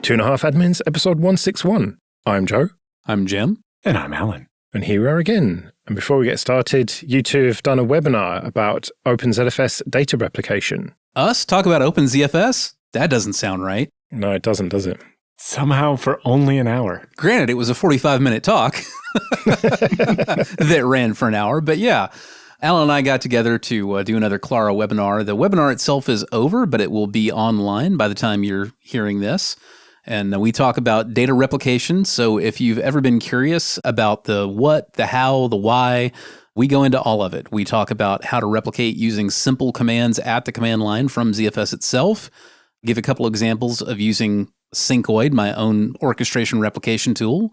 Two and a Half Admins, episode 161. I'm Joe. I'm Jim. And I'm Alan. And here we are again. And before we get started, you two have done a webinar about OpenZFS data replication. Us talk about OpenZFS? That doesn't sound right. No, it doesn't, does it? Somehow for only an hour. Granted, it was a 45-minute talk that ran for an hour, but yeah. Alan and I got together to do another Clara webinar. The webinar itself is over, but it will be online by the time you're hearing this. And we talk about data replication. So if you've ever been curious about the what, the how, the why, we go into all of it. We talk about how to replicate using simple commands at the command line from ZFS itself. Give a couple examples of using Syncoid, my own orchestration replication tool.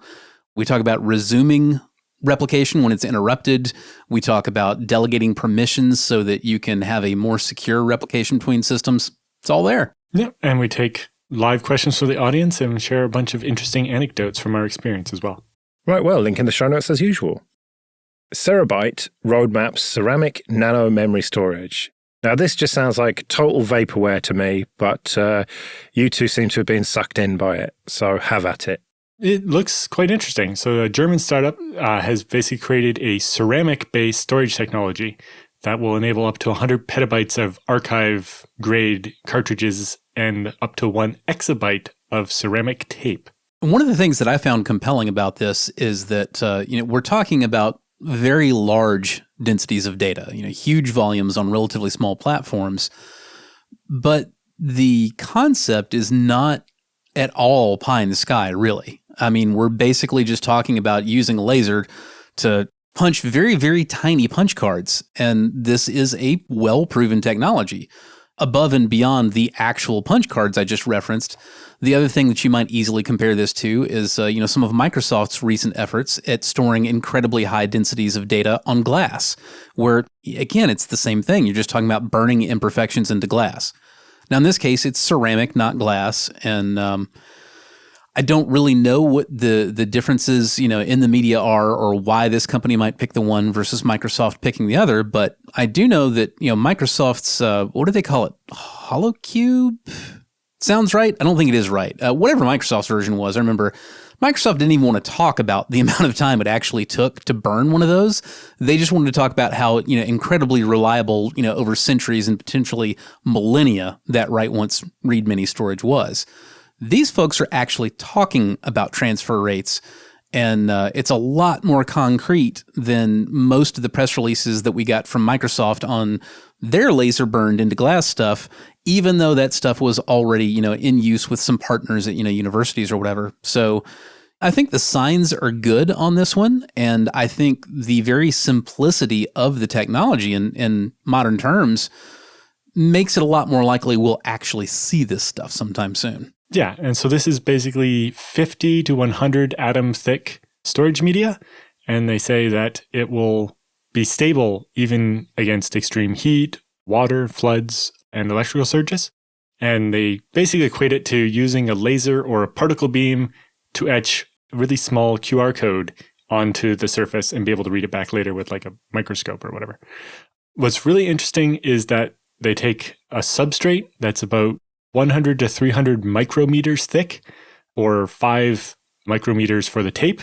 We talk about resuming replication when it's interrupted. We talk about delegating permissions so that you can have a more secure replication between systems. It's all there. Yeah, and we take live questions for the audience and share a bunch of interesting anecdotes from our experience as well. Right, well, link in the show notes as usual. Cerabyte roadmaps ceramic nano memory storage. Now, this just sounds like total vaporware to me, but you two seem to have been sucked in by it, so have at it. It looks quite interesting. So a German startup has basically created a ceramic-based storage technology that will enable up to 100 petabytes of archive-grade cartridges and up to 1 exabyte of ceramic tape. One of the things that I found compelling about this is that we're talking about very large densities of data, huge volumes on relatively small platforms, but the concept is not at all pie in the sky, really. I mean, we're basically just talking about using a laser to punch very, very tiny punch cards, and this is a well-proven technology. Above and beyond the actual punch cards I just referenced, the other thing that you might easily compare this to is, some of Microsoft's recent efforts at storing incredibly high densities of data on glass, where, again, it's the same thing. You're just talking about burning imperfections into glass. Now, in this case, it's ceramic, not glass, and I don't really know what the differences, in the media are or why this company might pick the one versus Microsoft picking the other. But I do know that, Microsoft's, what do they call it? HoloCube? Sounds right? I don't think it is right. Whatever Microsoft's version was, I remember Microsoft didn't even want to talk about the amount of time it actually took to burn one of those. They just wanted to talk about how, incredibly reliable, over centuries and potentially millennia that write-once read-many storage was. These folks are actually talking about transfer rates, and it's a lot more concrete than most of the press releases that we got from Microsoft on their laser burned into glass stuff, even though that stuff was already, in use with some partners at, universities or whatever. So I think the signs are good on this one, and I think the very simplicity of the technology in modern terms makes it a lot more likely we'll actually see this stuff sometime soon. Yeah, and so this is basically 50 to 100 atom thick storage media, and they say that it will be stable even against extreme heat, water, floods, and electrical surges. And they basically equate it to using a laser or a particle beam to etch a really small QR code onto the surface and be able to read it back later with like a microscope or whatever. What's really interesting is that they take a substrate that's about 100 to 300 micrometers thick, or 5 micrometers for the tape,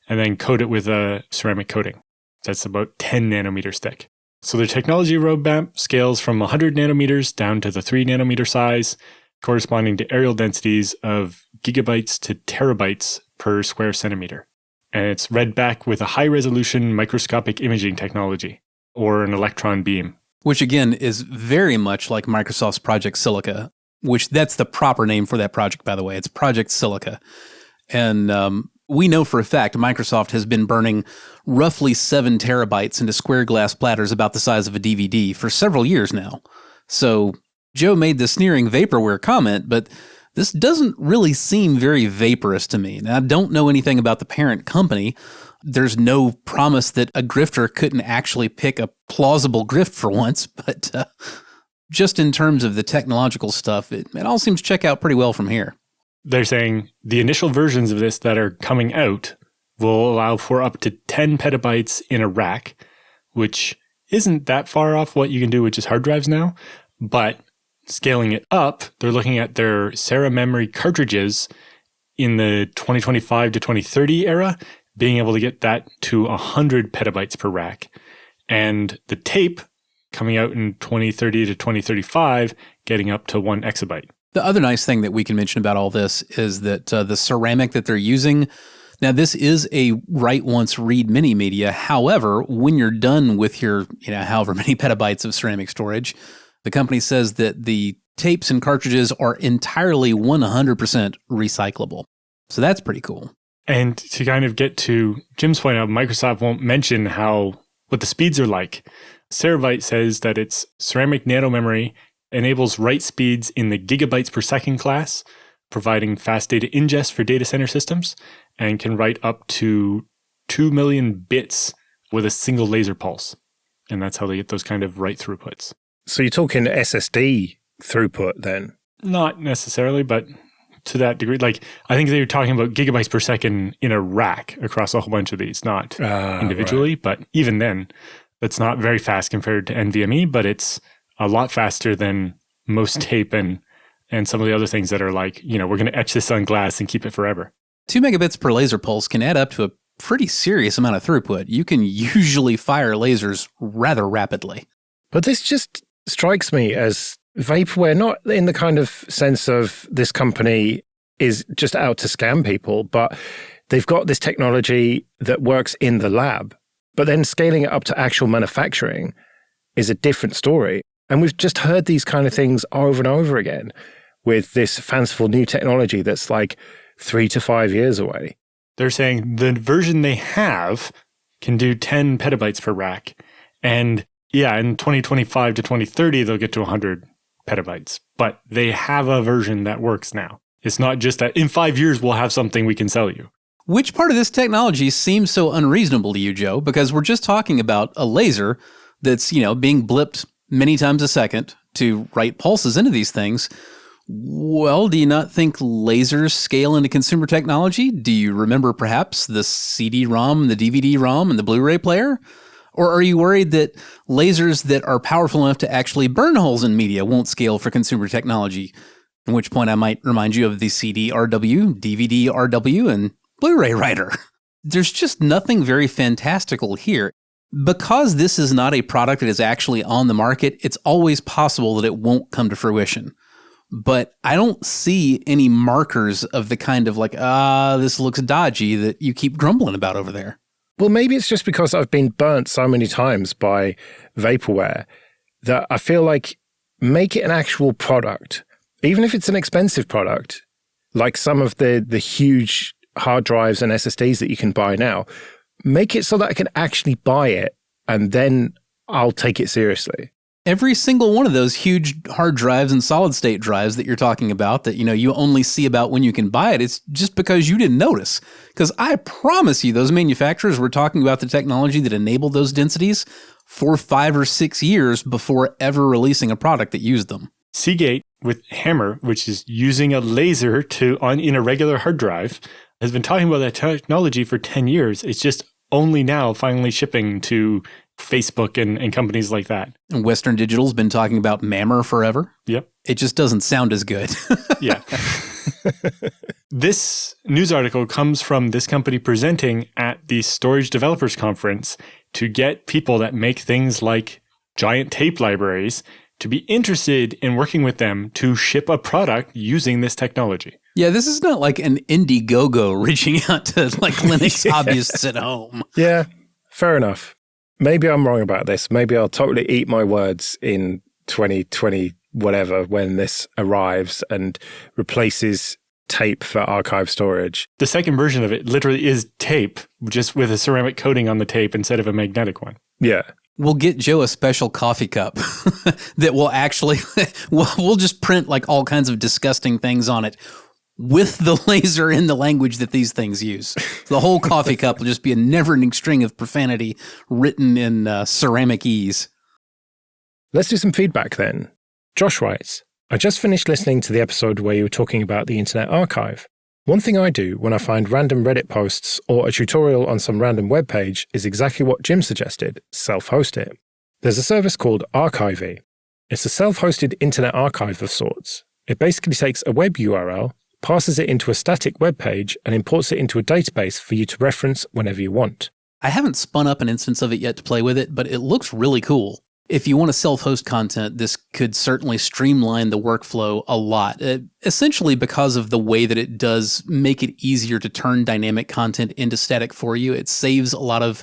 and then coat it with a ceramic coating. That's about 10 nanometers thick. So the technology roadmap scales from 100 nanometers down to the 3 nanometer size, corresponding to areal densities of gigabytes to terabytes per square centimeter. And it's read back with a high-resolution microscopic imaging technology, or an electron beam. Which, again, is very much like Microsoft's Project Silica, which that's the proper name for that project, by the way. It's Project Silica. And we know for a fact Microsoft has been burning roughly 7 terabytes into square glass platters about the size of a DVD for several years now. So Joe made the sneering vaporware comment, but this doesn't really seem very vaporous to me. Now, I don't know anything about the parent company. There's no promise that a grifter couldn't actually pick a plausible grift for once, but just in terms of the technological stuff, it all seems to check out pretty well from here. They're saying the initial versions of this that are coming out will allow for up to 10 petabytes in a rack, which isn't that far off what you can do with just hard drives now. But scaling it up, they're looking at their Cera memory cartridges, in the 2025 to 2030 era, being able to get that to 100 petabytes per rack. And the tape coming out in 2030 to 2035, getting up to 1 exabyte. The other nice thing that we can mention about all this is that the ceramic that they're using, now this is a write once, read many media. However, when you're done with your, however many petabytes of ceramic storage, the company says that the tapes and cartridges are entirely 100% recyclable. So that's pretty cool. And to kind of get to Jim's point out, Microsoft won't mention what the speeds are like. Serabyte says that its ceramic nano memory enables write speeds in the gigabytes per second class, providing fast data ingest for data center systems, and can write up to 2 million bits with a single laser pulse. And that's how they get those kind of write throughputs. So you're talking SSD throughput then? Not necessarily, but to that degree. Like, I think they were talking about gigabytes per second in a rack across a whole bunch of these, not individually. Right. But even then, that's not very fast compared to NVMe, but it's a lot faster than most tape and some of the other things that are like, we're going to etch this on glass and keep it forever. 2 megabits per laser pulse can add up to a pretty serious amount of throughput. You can usually fire lasers rather rapidly. But this just strikes me as vaporware, not in the kind of sense of this company is just out to scam people, but they've got this technology that works in the lab, but then scaling it up to actual manufacturing is a different story. And we've just heard these kind of things over and over again with this fanciful new technology that's like 3 to 5 years away. They're saying the version they have can do 10 petabytes per rack. And in 2025 to 2030, they'll get to 100 petabytes. But they have a version that works now. It's not just that in 5 years, we'll have something we can sell you. Which part of this technology seems so unreasonable to you, Joe? Because we're just talking about a laser that's, being blipped many times a second to write pulses into these things. Well, do you not think lasers scale into consumer technology? Do you remember perhaps the CD-ROM, the DVD-ROM, and the Blu-ray player? Or are you worried that lasers that are powerful enough to actually burn holes in media won't scale for consumer technology? At which point I might remind you of the CD-RW, DVD-RW, and Blu-ray writer. There's just nothing very fantastical here. Because this is not a product that is actually on the market, it's always possible that it won't come to fruition. But I don't see any markers of the kind of this looks dodgy that you keep grumbling about over there. Well, maybe it's just because I've been burnt so many times by vaporware that I feel like make it an actual product, even if it's an expensive product, like some of the huge hard drives and SSDs that you can buy now. Make it so that I can actually buy it, and then I'll take it seriously. Every single one of those huge hard drives and solid state drives that you're talking about that, you only see about when you can buy it, it's just because you didn't notice. Because I promise you, those manufacturers were talking about the technology that enabled those densities for 5 or 6 years before ever releasing a product that used them. Seagate with HAMR, which is using a laser in a regular hard drive, has been talking about that technology for 10 years. It's just only now finally shipping to Facebook and companies like that. And Western Digital's been talking about MAMR forever. Yep. It just doesn't sound as good. Yeah. This news article comes from this company presenting at the Storage Developers Conference to get people that make things like giant tape libraries to be interested in working with them to ship a product using this technology. Yeah, this is not like an Indiegogo reaching out to Linux hobbyists at home. Yeah, fair enough. Maybe I'm wrong about this. Maybe I'll totally eat my words in 2020, whatever, when this arrives and replaces tape for archive storage. The second version of it literally is tape, just with a ceramic coating on the tape instead of a magnetic one. Yeah. We'll get Joe a special coffee cup that will actually, we'll just print all kinds of disgusting things on it with the laser in the language that these things use. The whole coffee cup will just be a never-ending string of profanity written in ceramic ease. Let's do some feedback then. Josh writes, I just finished listening to the episode where you were talking about the Internet Archive. One thing I do when I find random Reddit posts or a tutorial on some random web page is exactly what Jim suggested, self-host it. There's a service called Archivy. It's a self-hosted Internet Archive of sorts. It basically takes a web URL, passes it into a static web page, and imports it into a database for you to reference whenever you want. I haven't spun up an instance of it yet to play with it, but it looks really cool. If you want to self-host content, this could certainly streamline the workflow a lot, essentially because of the way that it does make it easier to turn dynamic content into static for you. It saves a lot of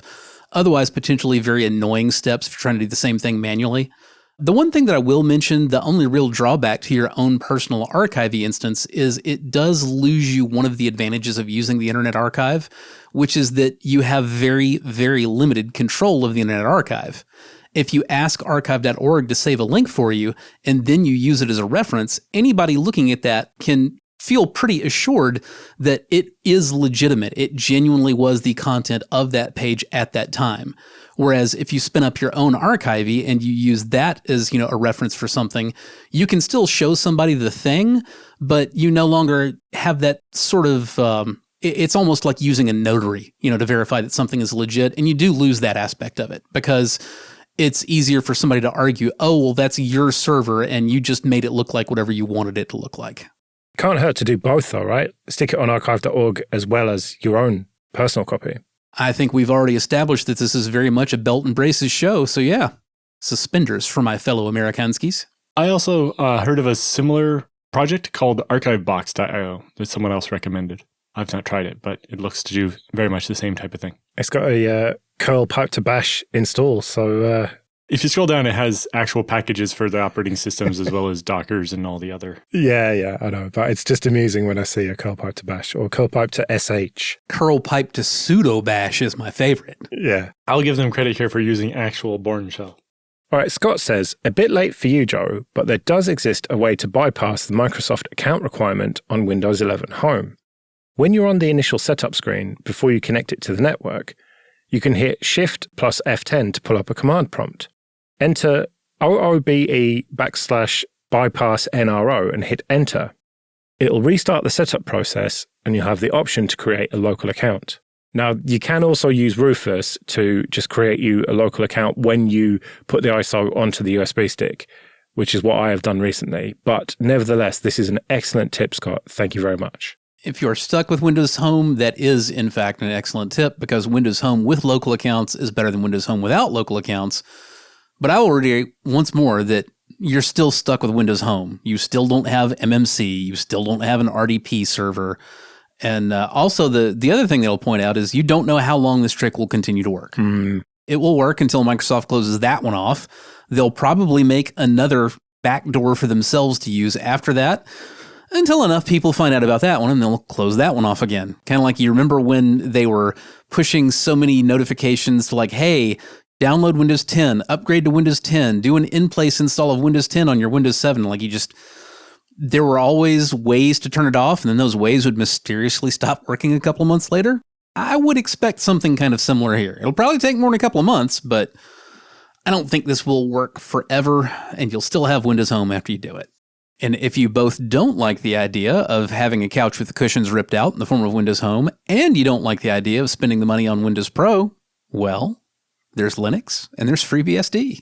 otherwise potentially very annoying steps if you're trying to do the same thing manually. The one thing that I will mention, the only real drawback to your own personal archive instance is it does lose you one of the advantages of using the Internet Archive, which is that you have very, very limited control of the Internet Archive. If you ask archive.org to save a link for you, and then you use it as a reference, anybody looking at that can feel pretty assured that it is legitimate. It genuinely was the content of that page at that time. Whereas if you spin up your own archive and you use that as, a reference for something, you can still show somebody the thing, but you no longer have that sort of, it's almost like using a notary, to verify that something is legit. And you do lose that aspect of it because it's easier for somebody to argue, oh, well, that's your server and you just made it look like whatever you wanted it to look like. Can't hurt to do both though, right? Stick it on archive.org as well as your own personal copy. I think we've already established that this is very much a belt and braces show, so yeah, suspenders for my fellow Amerikanskis. I also heard of a similar project called archivebox.io that someone else recommended. I've not tried it, but it looks to do very much the same type of thing. It's got a curl pipe to bash install, so... If you scroll down, it has actual packages for the operating systems as well as Dockers and all the other. Yeah, I know. But it's just amusing when I see a curl pipe to bash or curl pipe to sh. Curl pipe to sudo bash is my favorite. Yeah. I'll give them credit here for using actual Bourne shell. All right, Scott says, a bit late for you, Joe, but there does exist a way to bypass the Microsoft account requirement on Windows 11 Home. When you're on the initial setup screen before you connect it to the network, you can hit Shift plus F10 to pull up a command prompt. Enter OOBE/bypass NRO and hit Enter. It'll restart the setup process and you'll have the option to create a local account. Now, you can also use Rufus to just create you a local account when you put the ISO onto the USB stick, which is what I have done recently. But nevertheless, this is an excellent tip, Scott. Thank you very much. If you're stuck with Windows Home, that is, in fact, an excellent tip because Windows Home with local accounts is better than Windows Home without local accounts. But I will reiterate once more that you're still stuck with Windows Home. You still don't have MMC. You still don't have an RDP server. And also, the other thing that I'll point out is you don't know how long this trick will continue to work. It will work until Microsoft closes that one off. They'll probably make another backdoor for themselves to use after that until enough people find out about that one and they'll close that one off again. Kind of like you remember when they were pushing so many notifications to like, hey, download Windows 10, upgrade to Windows 10, do an in-place install of Windows 10 on your Windows 7. Like there were always ways to turn it off, and then those ways would mysteriously stop working a couple of months later. I would expect something kind of similar here. It'll probably take more than a couple of months, but I don't think this will work forever, and you'll still have Windows Home after you do it. And if you both don't like the idea of having a couch with the cushions ripped out in the form of Windows Home, and you don't like the idea of spending the money on Windows Pro, well, there's Linux and there's FreeBSD.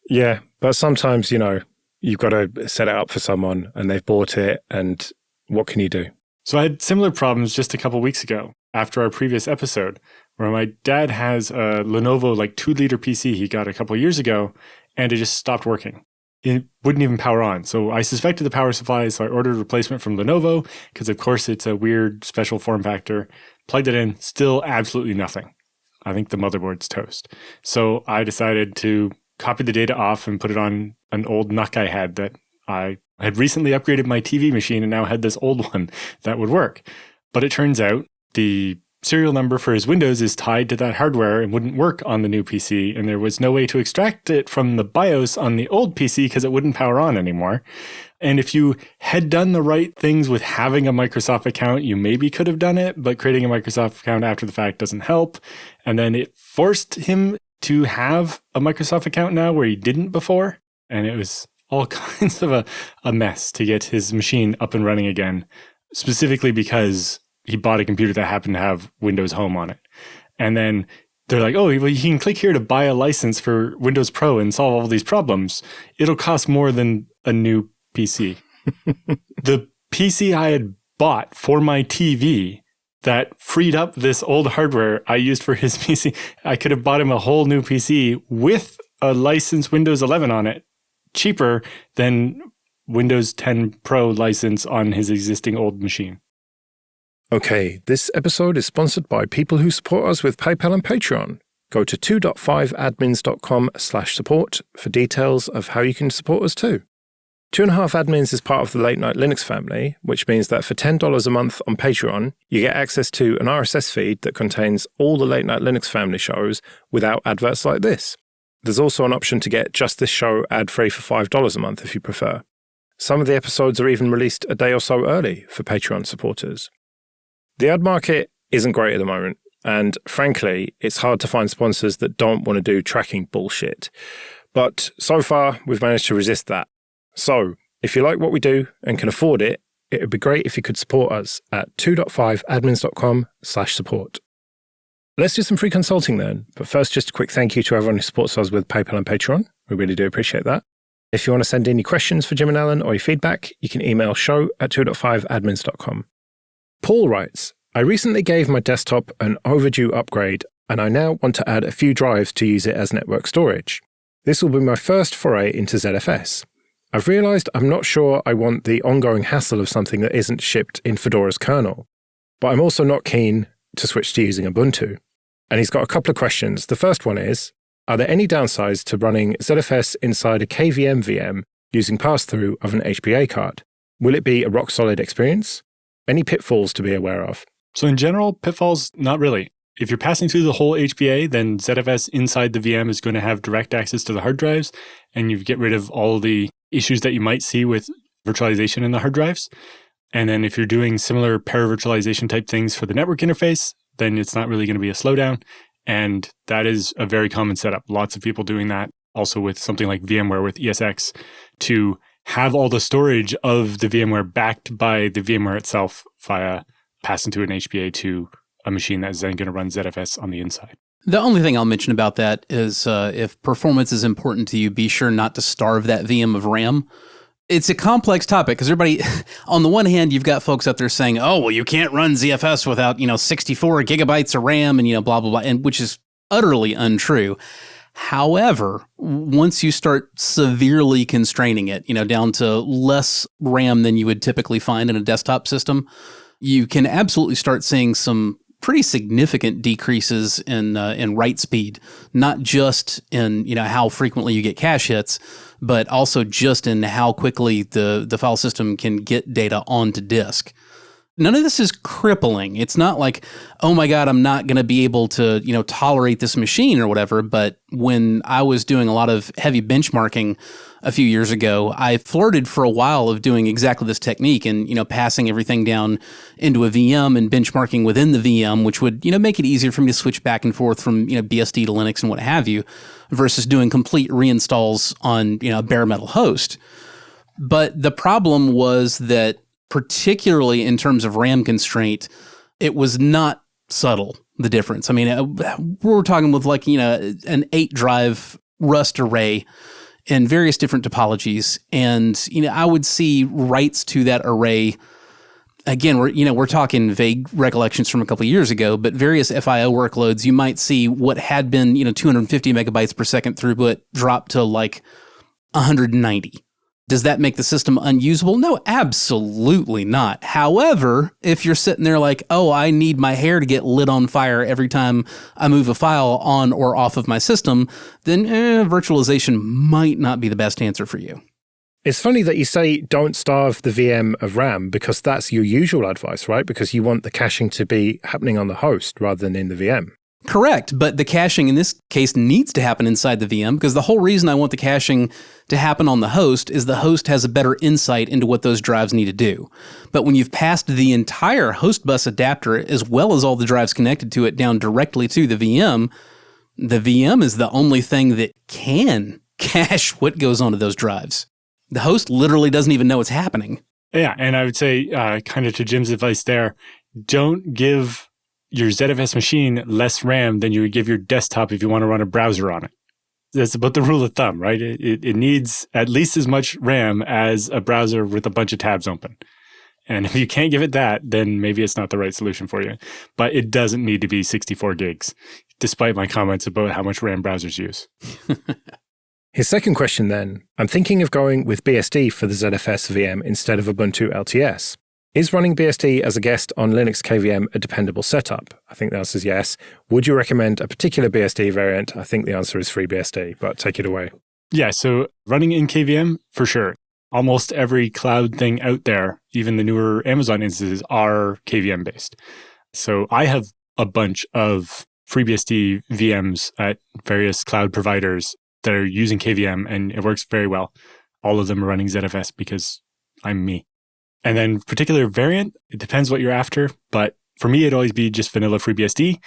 Yeah, but sometimes, you've got to set it up for someone and they've bought it, and what can you do? So I had similar problems just a couple weeks ago after our previous episode where my dad has a Lenovo 2-liter PC he got a couple years ago and it just stopped working. It wouldn't even power on. So I suspected the power supply, so I ordered a replacement from Lenovo because of course it's a weird special form factor. Plugged it in, still absolutely nothing. I think the motherboard's toast. So I decided to copy the data off and put it on an old NUC I had that I had recently upgraded my TV machine and now had this old one that would work. But it turns out the serial number for his Windows is tied to that hardware and wouldn't work on the new PC. And there was no way to extract it from the BIOS on the old PC because it wouldn't power on anymore. And if you had done the right things with having a Microsoft account, you maybe could have done it, but creating a Microsoft account after the fact doesn't help. And then it forced him to have a Microsoft account now where he didn't before. And it was all kinds of a mess to get his machine up and running again, specifically because he bought a computer that happened to have Windows Home on it. And then they're like, oh, well, you can click here to buy a license for Windows Pro and solve all these problems. It'll cost more than a new PC. The PC I had bought for my TV that freed up this old hardware I used for his PC. I could have bought him a whole new PC with a licensed Windows 11 on it, cheaper than Windows 10 Pro license on his existing old machine. Okay, this episode is sponsored by people who support us with PayPal and Patreon. Go to 2.5admins.com/support for details of how you can support us too. 2.5 Admins is part of the Late Night Linux family, which means that for $10 a month on Patreon, you get access to an RSS feed that contains all the Late Night Linux family shows without adverts like this. There's also an option to get just this show ad-free for $5 a month if you prefer. Some of the episodes are even released a day or so early for Patreon supporters. The ad market isn't great at the moment, and frankly, it's hard to find sponsors that don't want to do tracking bullshit. But so far, we've managed to resist that. So, if you like what we do and can afford it, it would be great if you could support us at 2.5admins.com/support. Let's do some free consulting then. But first, just a quick thank you to everyone who supports us with PayPal and Patreon. We really do appreciate that. If you want to send any questions for Jim and Alan or your feedback, you can email show@2.5admins.com. Paul writes, I recently gave my desktop an overdue upgrade, and I now want to add a few drives to use it as network storage. This will be my first foray into ZFS. I've realized I'm not sure I want the ongoing hassle of something that isn't shipped in Fedora's kernel, but I'm also not keen to switch to using Ubuntu. And he's got a couple of questions. The first one is, are there any downsides to running ZFS inside a KVM VM using pass-through of an HBA card? Will it be a rock-solid experience? Any pitfalls to be aware of? So in general, pitfalls, not really. If you're passing through the whole HBA, then ZFS inside the VM is going to have direct access to the hard drives, and you get rid of all the issues that you might see with virtualization in the hard drives. And then if you're doing similar para-virtualization type things for the network interface, then it's not really going to be a slowdown. And that is a very common setup. Lots of people doing that also with something like VMware with ESX to have all the storage of the VMware backed by the VMware itself via passing through an HBA to a machine that's then going to run ZFS on the inside. The only thing I'll mention about that is if performance is important to you, be sure not to starve that VM of RAM. It's a complex topic because everybody, on the one hand, you've got folks out there saying, oh, well, you can't run ZFS without, 64 gigabytes of RAM and, blah, blah, blah, and which is utterly untrue. However, once you start severely constraining it, down to less RAM than you would typically find in a desktop system, you can absolutely start seeing some pretty significant decreases in write speed, not just in how frequently you get cache hits, but also just in how quickly the file system can get data onto disk. None of this is crippling. It's not like, oh my God, I'm not going to be able to, tolerate this machine or whatever. But when I was doing a lot of heavy benchmarking a few years ago, I flirted for a while of doing exactly this technique and, passing everything down into a VM and benchmarking within the VM, which would, make it easier for me to switch back and forth from, BSD to Linux and what have you, versus doing complete reinstalls on, a bare metal host. But the problem was that particularly in terms of RAM constraint, it was not subtle, the difference. I mean, we're talking with like, an 8-drive Rust array in various different topologies. And, I would see writes to that array. Again, we're talking vague recollections from a couple of years ago, but various FIO workloads, you might see what had been, 250 megabytes per second throughput drop to like 190. Does that make the system unusable? No, absolutely not. However, if you're sitting there like, oh, I need my hair to get lit on fire every time I move a file on or off of my system, then virtualization might not be the best answer for you. It's funny that you say don't starve the VM of RAM because that's your usual advice, right? Because you want the caching to be happening on the host rather than in the VM. Correct, but the caching in this case needs to happen inside the VM because the whole reason I want the caching to happen on the host is the host has a better insight into what those drives need to do. But when you've passed the entire host bus adapter as well as all the drives connected to it down directly to the VM is the only thing that can cache what goes onto those drives. The host literally doesn't even know what's happening. Yeah, and I would say, kind of to Jim's advice there, don't give your ZFS machine less RAM than you would give your desktop if you want to run a browser on it. That's about the rule of thumb, right? It needs at least as much RAM as a browser with a bunch of tabs open. And if you can't give it that, then maybe it's not the right solution for you. But it doesn't need to be 64 gigs, despite my comments about how much RAM browsers use. His second question then, I'm thinking of going with BSD for the ZFS VM instead of Ubuntu LTS. Is running BSD as a guest on Linux KVM a dependable setup? I think the answer is yes. Would you recommend a particular BSD variant? I think the answer is FreeBSD, but take it away. Yeah, so running in KVM, for sure. Almost every cloud thing out there, even the newer Amazon instances, are KVM based. So I have a bunch of FreeBSD VMs at various cloud providers that are using KVM, and it works very well. All of them are running ZFS because I'm me. And then particular variant, it depends what you're after. But for me, it'd always be just vanilla FreeBSD.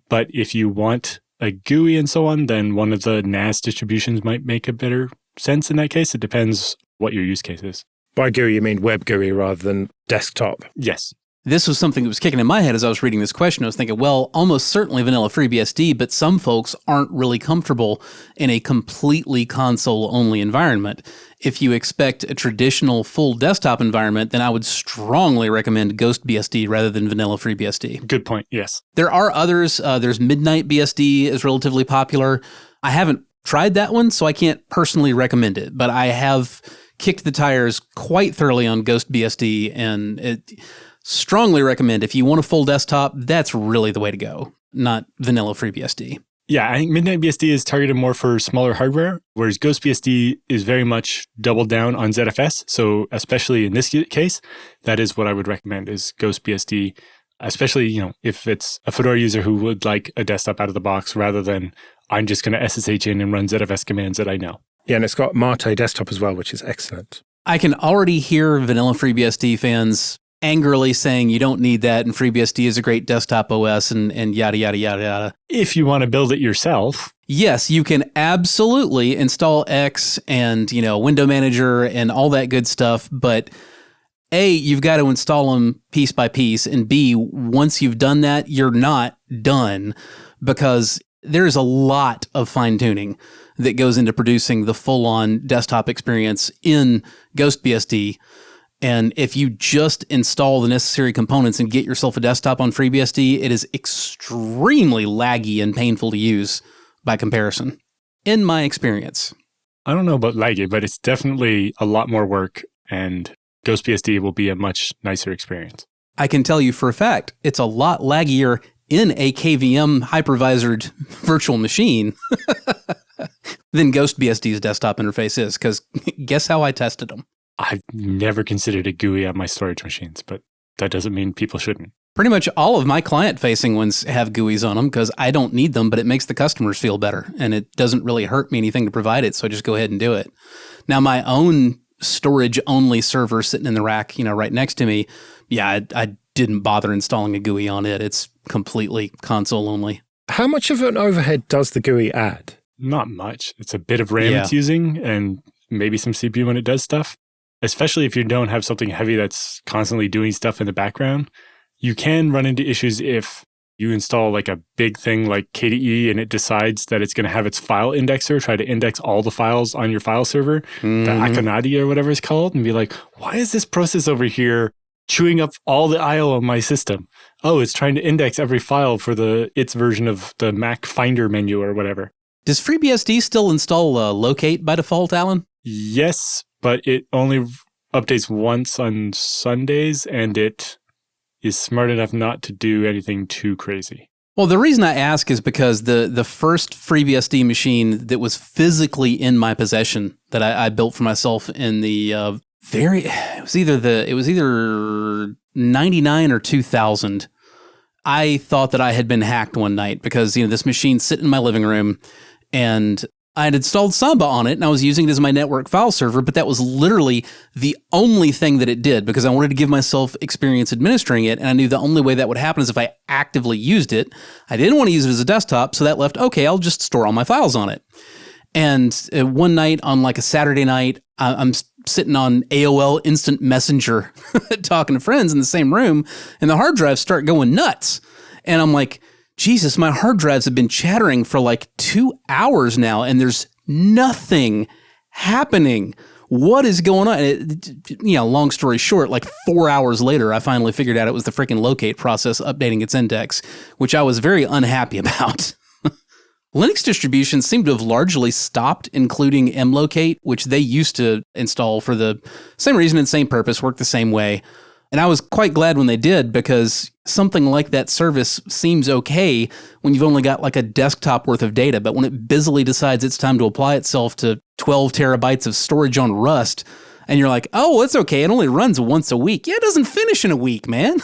But if you want a GUI and so on, then one of the NAS distributions might make a better sense in that case. It depends what your use case is. By GUI, you mean web GUI rather than desktop? Yes. This was something that was kicking in my head as I was reading this question. I was thinking, well, almost certainly vanilla FreeBSD, but some folks aren't really comfortable in a completely console-only environment. If you expect a traditional full desktop environment, then I would strongly recommend GhostBSD rather than vanilla FreeBSD. Good point, yes. There are others. There's Midnight BSD is relatively popular. I haven't tried that one, so I can't personally recommend it, but I have kicked the tires quite thoroughly on GhostBSD, and it strongly recommend if you want a full desktop, that's really the way to go, not vanilla FreeBSD. Yeah, I think Midnight BSD is targeted more for smaller hardware, whereas GhostBSD is very much doubled down on ZFS. So especially in this case, that is what I would recommend is GhostBSD, especially, if it's a Fedora user who would like a desktop out of the box rather than I'm just going to SSH in and run ZFS commands that I know. Yeah, and it's got Mate desktop as well, which is excellent. I can already hear vanilla FreeBSD fans angrily saying you don't need that and FreeBSD is a great desktop OS and yada, yada, yada, yada. If you want to build it yourself. Yes, you can absolutely install X and, window manager and all that good stuff. But A, you've got to install them piece by piece. And B, once you've done that, you're not done because there's a lot of fine tuning that goes into producing the full on desktop experience in GhostBSD. And if you just install the necessary components and get yourself a desktop on FreeBSD, it is extremely laggy and painful to use by comparison, in my experience. I don't know about laggy, but it's definitely a lot more work, and GhostBSD will be a much nicer experience. I can tell you for a fact, it's a lot laggier in a KVM hypervisored virtual machine than GhostBSD's desktop interface is, because guess how I tested them? I've never considered a GUI on my storage machines, but that doesn't mean people shouldn't. Pretty much all of my client-facing ones have GUIs on them because I don't need them, but it makes the customers feel better, and it doesn't really hurt me anything to provide it, so I just go ahead and do it. Now, my own storage-only server sitting in the rack, right next to me, I didn't bother installing a GUI on it. It's completely console-only. How much of an overhead does the GUI add? Not much. It's a bit of RAM it's using, and maybe some CPU when it does stuff. Especially if you don't have something heavy that's constantly doing stuff in the background. You can run into issues if you install like a big thing like KDE and it decides that it's going to have its file indexer, try to index all the files on your file server, the Akonadi or whatever it's called, and be like, why is this process over here chewing up all the I/O on my system? Oh, it's trying to index every file for its version of the Mac Finder menu or whatever. Does FreeBSD still install Locate by default, Alan? Yes, but it only updates once on Sundays, and it is smart enough not to do anything too crazy. Well, the reason I ask is because the first FreeBSD machine that was physically in my possession that I built for myself in the it was either 99 or 2000. I thought that I had been hacked one night because this machine sitting in my living room, and I had installed Samba on it, and I was using it as my network file server, but that was literally the only thing that it did because I wanted to give myself experience administering it, and I knew the only way that would happen is if I actively used it. I didn't want to use it as a desktop, so that left, okay, I'll just store all my files on it. And one night on like a Saturday night, I'm sitting on AOL Instant Messenger talking to friends in the same room, and the hard drives start going nuts. And I'm like, Jesus, my hard drives have been chattering for like 2 hours now, and there's nothing happening. what is going on? Long story short, like 4 hours later, I finally figured out it was the freaking locate process updating its index, which I was very unhappy about. Linux distributions seem to have largely stopped including mlocate, which they used to install for the same reason and same purpose, work the same way. And I was quite glad when they did, because something like that service seems okay when you've only got like a desktop worth of data. But when it busily decides it's time to apply itself to 12 terabytes of storage on Rust, and you're like, oh, it's okay, it only runs once a week. Yeah, it doesn't finish in a week, man.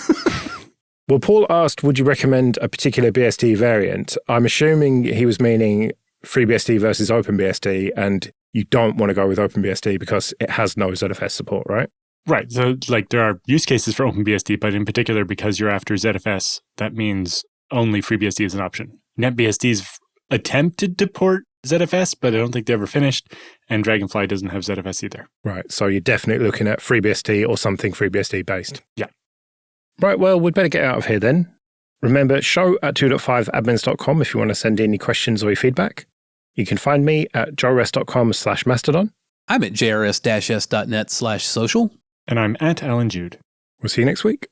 Well, Paul asked, would you recommend a particular BSD variant? I'm assuming he was meaning FreeBSD versus OpenBSD, and you don't want to go with OpenBSD because it has no ZFS support, right? Right. So there are use cases for OpenBSD, but in particular, because you're after ZFS, that means only FreeBSD is an option. NetBSD's attempted to port ZFS, but I don't think they ever finished, and Dragonfly doesn't have ZFS either. Right. So you're definitely looking at FreeBSD or something FreeBSD based. Yeah. Right, well, we'd better get out of here then. Remember, show@2.5admins.com if you want to send any questions or your feedback. You can find me at joerest.com/mastodon. I'm at jrs-s.net/social. And I'm at Alan Jude. We'll see you next week.